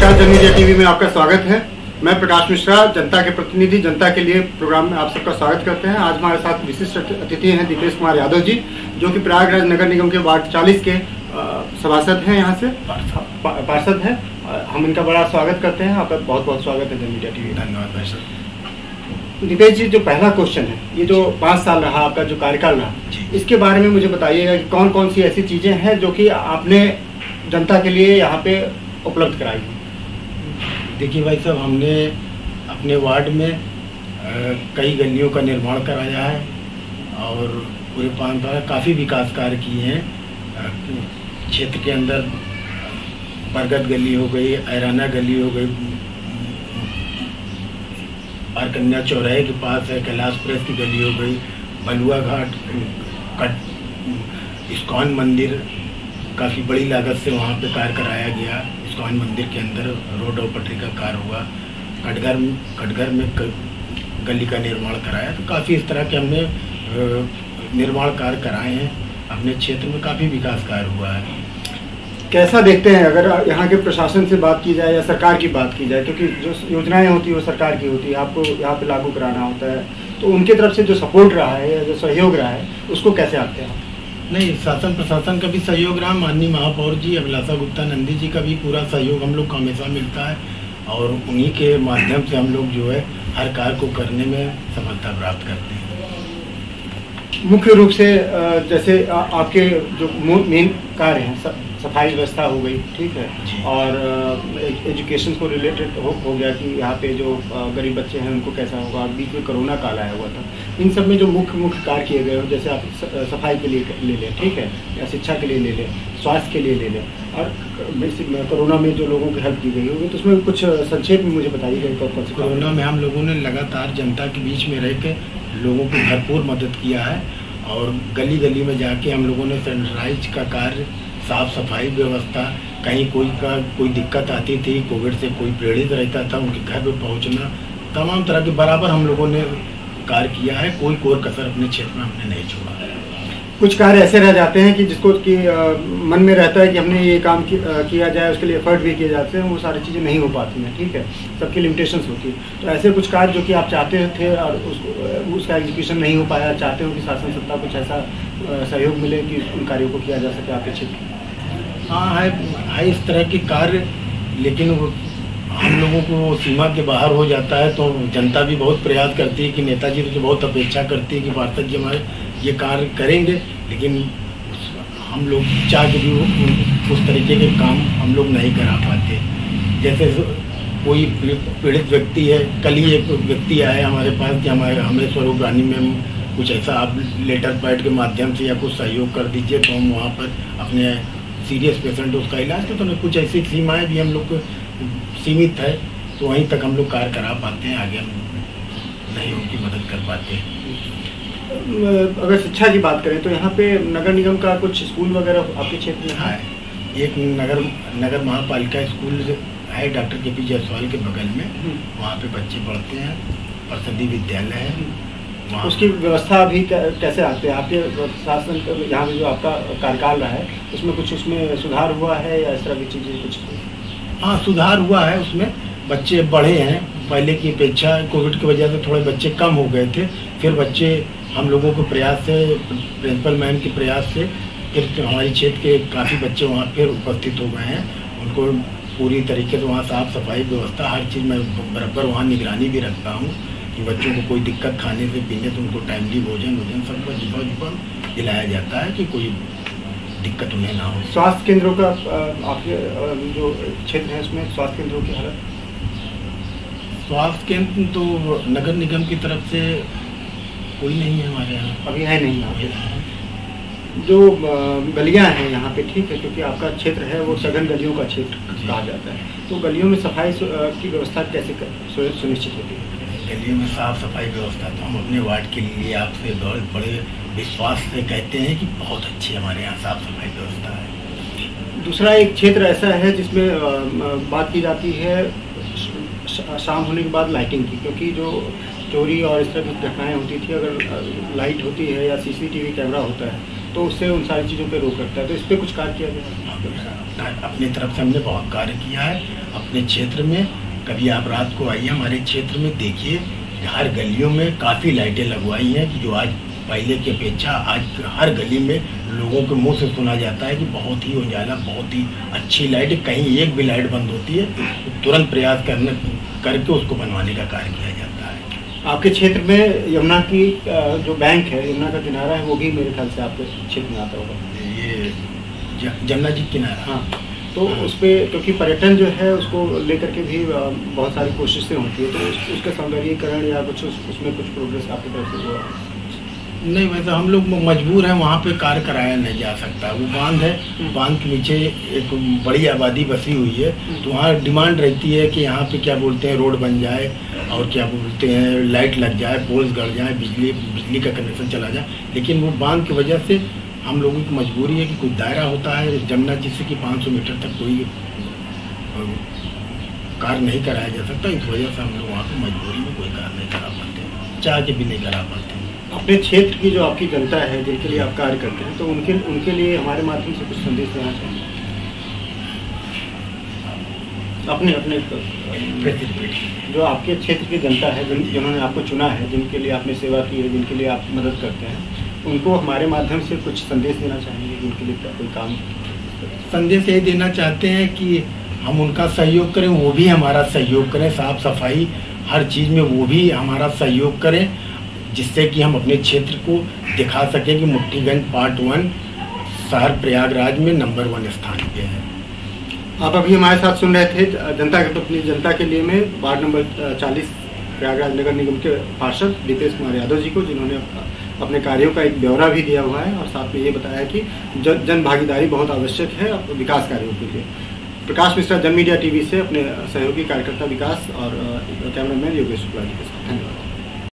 नमस्कार, जन media TV में आपका स्वागत है। मैं प्रकाश मिश्रा, जनता के प्रतिनिधि जनता के लिए प्रोग्राम में आप सबका स्वागत करते हैं। आज हमारे साथ विशिष्ट अतिथि हैं दीपेश कुमार यादव जी, जो कि प्रयागराज नगर निगम के वार्ड 40 के सभासद हैं, यहाँ से पार्षद हैं। हम इनका बड़ा स्वागत करते हैं। आपका बहुत बहुत स्वागत है जन मीडिया टीवी। धन्यवाद भाई साहब। दीपेश जी, जो पहला क्वेश्चन है, ये जो 5 साल रहा आपका जो कार्यकाल रहा, इसके बारे में मुझे बताइएगा कि कौन कौन सी ऐसी चीजें हैं जो कि आपने जनता के लिए यहाँ पे उपलब्ध कराई है। देखिए भाई साहब, हमने अपने वार्ड में कई गलियों का निर्माण कराया है और पूरे 5 साल काफ़ी विकास कार्य किए हैं। क्षेत्र के अंदर बरगद गली हो गई, ऐराना गली हो गई, आरकन्या चौराहे के पास है, कैलाश प्रेस की गली हो गई, बलुआ घाट, इस्कॉन मंदिर, काफ़ी बड़ी लागत से वहाँ पे कार्य कराया गया। इस्कॉन मंदिर के अंदर रोड और पटरी का कार्य हुआ। कटघर में गली का निर्माण कराया। तो काफ़ी इस तरह के हमने निर्माण कार्य कराए हैं। अपने क्षेत्र में काफ़ी विकास कार्य हुआ है। कैसा देखते हैं, अगर यहाँ के प्रशासन से बात की जाए या सरकार की बात की जाए, क्योंकि जो योजनाएं होती है वो सरकार की होती है, आपको यहाँ पे लागू कराना होता है, तो उनकी तरफ से जो सपोर्ट रहा है या जो सहयोग रहा है, उसको कैसे आते हैं? नहीं, शासन प्रशासन का भी सहयोग रहा। माननीय महापौर जी अभिलाषा गुप्ता नंदी जी का भी पूरा सहयोग हम लोग को हमेशा मिलता है और उन्हीं के माध्यम से हम लोग जो है हर कार्य को करने में सफलता प्राप्त करते हैं। मुख्य रूप से जैसे आपके जो मेन कार्य हैं, सफाई व्यवस्था हो गई, ठीक है, और एजुकेशन को रिलेटेड हो गया कि यहाँ पे जो गरीब बच्चे हैं उनको कैसा होगा। बीच में कोरोना काल आया हुआ था। इन सब में जो मुख्य कार्य किए गए हो, जैसे आप सफाई के लिए ले लें, ठीक है, या शिक्षा के लिए ले लें, स्वास्थ्य के लिए ले लें, और कोरोना में जो लोगों की हेल्प की गई होगी, तो उसमें कुछ संक्षेप में मुझे बताइएगा कौन से। कोरोना में हम लोगों ने लगातार जनता के बीच में रह के लोगों की भरपूर मदद किया है और गली गली में जाके हम लोगों ने सैनिटाइज का कार्य, साफ सफाई व्यवस्था, कहीं कोई दिक्कत आती थी, कोविड से कोई पीड़ित रहता था, उनके घर पे पहुंचना, तमाम तरह के बराबर हम लोगों ने कार्य किया है। कोई कोर कसर अपने क्षेत्र में हमने नहीं छोड़ा। कुछ कार्य ऐसे रह जाते हैं कि जिसको कि मन में रहता है कि हमने ये काम किया जाए, उसके लिए एफर्ट भी किए जाते हैं, वो सारी चीज़ें नहीं हो पाती हैं, ठीक है, सबकी लिमिटेशंस होती है। तो ऐसे कुछ कार्य जो कि आप चाहते थे और उसका एग्जीक्यूशन नहीं हो पाया, चाहते हो कि शासन सत्ता कुछ ऐसा सहयोग मिले कि उन कार्यों को किया जा सके आपके क्षेत्र में? हाँ, है इस तरह के कार्य, लेकिन हम लोगों को सीमा के बाहर हो जाता है। तो जनता भी बहुत प्रयास करती है कि नेताजी तो बहुत अपेक्षा करती है कि पार्षद जी हमारे ये कार्य करेंगे, लेकिन हम लोग चाह के भी उस तरीके के काम हम लोग नहीं करा पाते। जैसे कोई पीड़ित व्यक्ति है, कल ही एक व्यक्ति आया हमारे पास कि हमें स्वरूप रानी में कुछ ऐसा आप लेटर पैड के माध्यम से या कुछ सहयोग कर दीजिए, तो हम वहाँ पर अपने सीरियस पेशेंट उसका इलाज करते हैं। कुछ ऐसी सीमाएं भी हम लोग को सीमित है, तो वहीं तक हम लोग कार्य करा पाते हैं, आगे हम नहीं उनकी मदद कर पाते हैं। अगर शिक्षा की बात करें तो यहाँ पे नगर निगम का कुछ स्कूल वगैरह आपके क्षेत्र में है? एक नगर महापालिका स्कूल है डॉक्टर के.पी. जायसवाल के बगल में, वहाँ पे बच्चे पढ़ते हैं, परिषदीय विद्यालय है। उसकी व्यवस्था अभी कैसे आते हैं आपके शासन? यहाँ पे जो आपका कार्यकाल रहा है उसमें कुछ उसमें सुधार हुआ है या इस तरह की चीज़ें कुछ? हाँ, सुधार हुआ है। उसमें बच्चे बढ़े हैं पहले की अपेक्षा। कोविड की वजह से थोड़े बच्चे कम हो गए थे, फिर बच्चे हम लोगों के प्रयास से, प्रिंसिपल मैम के प्रयास से, फिर हमारे क्षेत्र के काफ़ी बच्चे वहाँ फिर उपस्थित हो गए हैं। उनको पूरी तरीके से वहाँ साफ सफाई व्यवस्था, हर चीज़ मैं बराबर वहाँ निगरानी भी रखता हूँ कि बच्चों को कोई दिक्कत खाने से पीने से उनको टाइमली भोजन सबको जुपा दिलाया जाता है कि कोई दिक्कत उन्हें ना हो। स्वास्थ्य केंद्रों का आपके जो क्षेत्र है उसमें स्वास्थ्य केंद्रों की हालत? स्वास्थ्य केंद्र तो नगर निगम की तरफ से कोई नहीं है हमारे यहाँ, अभी है नहीं यहाँ। जो गलियाँ हैं यहाँ पे, ठीक है, क्योंकि आपका क्षेत्र है वो सघन गलियों का क्षेत्र कहा जाता है, तो गलियों में सफाई की व्यवस्था कैसे सुनिश्चित होती है? गलियों में साफ सफाई व्यवस्था तो हम अपने वार्ड के लिए आपसे बहुत बड़े विश्वास से कहते हैं कि बहुत अच्छी हमारे यहाँ साफ सफाई व्यवस्था है। दूसरा एक क्षेत्र ऐसा है जिसमें बात की जाती है शाम होने के बाद लाइटिंग की, क्योंकि जो चोरी और इस तरह की घटनाएं होती थी, अगर लाइट होती है या सीसीटीवी कैमरा होता है तो उससे उन सारी चीज़ों पे रोक लगता है। तो इस पर कुछ कार्य किया गया? अपनी तरफ से हमने बहुत कार्य किया है अपने क्षेत्र में। कभी आप रात को आइए हमारे क्षेत्र में, देखिए हर गलियों में काफ़ी लाइटें लगवाई हैं कि जो आज पहले की अपेक्षा आज हर गली में लोगों के मुंह से सुना जाता है कि बहुत ही उजाला, बहुत ही अच्छी लाइट। कहीं एक भी लाइट बंद होती है तो तुरंत प्रयास करके उसको बनवाने का कार्य किया जाता है। आपके क्षेत्र में यमुना की जो बैंक है, यमुना का किनारा है, वो भी मेरे ख्याल से आपके क्षेत्र में आता होगा। ये जमुना जी किनारा, हाँ। तो उस पर क्योंकि पर्यटन जो है उसको लेकर के भी बहुत सारी कोशिशें होती है, तो उसका सौंदर्यीकरण या कुछ उसमें कुछ प्रोग्रेस आपकी तरफ से हुआ? नहीं, वैसे हम लोग मजबूर हैं, वहाँ पे कार्य कराया नहीं जा सकता। वो बांध है, बांध के नीचे एक बड़ी आबादी बसी हुई है, तो वहाँ डिमांड रहती है कि यहाँ पे क्या बोलते हैं रोड बन जाए और क्या बोलते हैं लाइट लग जाए, पोल्स गड़ जाए, बिजली का कनेक्शन चला जाए। लेकिन वो बांध की वजह से हम लोगों की मजबूरी है कि कुछ दायरा होता है जमुना जिससे कि 500 मीटर तक कोई कार्य नहीं कराया जा सकता। इस वजह से हम लोग वहाँ पर मजबूरी में कोई कार्य नहीं करा पाते, चाह के भी नहीं करा पाते। अपने क्षेत्र की जो आपकी जनता है जिनके लिए आप कार्य करते हैं, तो उनके लिए हमारे माध्यम से कुछ संदेश देना चाहिए? अपने जो आपके क्षेत्र की जनता है, जिन्होंने आपको चुना है, जिनके लिए आपने सेवा की है, जिनके लिए आप मदद करते हैं, उनको हमारे माध्यम से कुछ संदेश देना चाहेंगे कि उनके लिए कोई काम? संदेश यही देना चाहते हैं कि हम उनका सहयोग करें, वो भी हमारा सहयोग करें, साफ सफाई हर चीज़ में वो भी हमारा सहयोग करें, जिससे कि हम अपने क्षेत्र को दिखा सकें कि मुट्ठीगंज पार्ट 1 शहर प्रयागराज में नंबर 1 स्थान पे है। आप अभी हमारे साथ सुन रहे थे जनता के अपनी जनता के लिए में वार्ड नंबर 40 प्रयागराज नगर निगम के पार्षद दीपेश कुमार यादव जी को, जिन्होंने अपने कार्यों का एक ब्यौरा भी दिया हुआ है और साथ में ये बताया कि जन भागीदारी बहुत आवश्यक है विकास कार्यों के लिए। प्रकाश मिश्रा, जन मीडिया टीवी से अपने सहयोगी कार्यकर्ता विकास और कैमरामैन योगेश शुक्ला जी के साथ। धन्यवाद।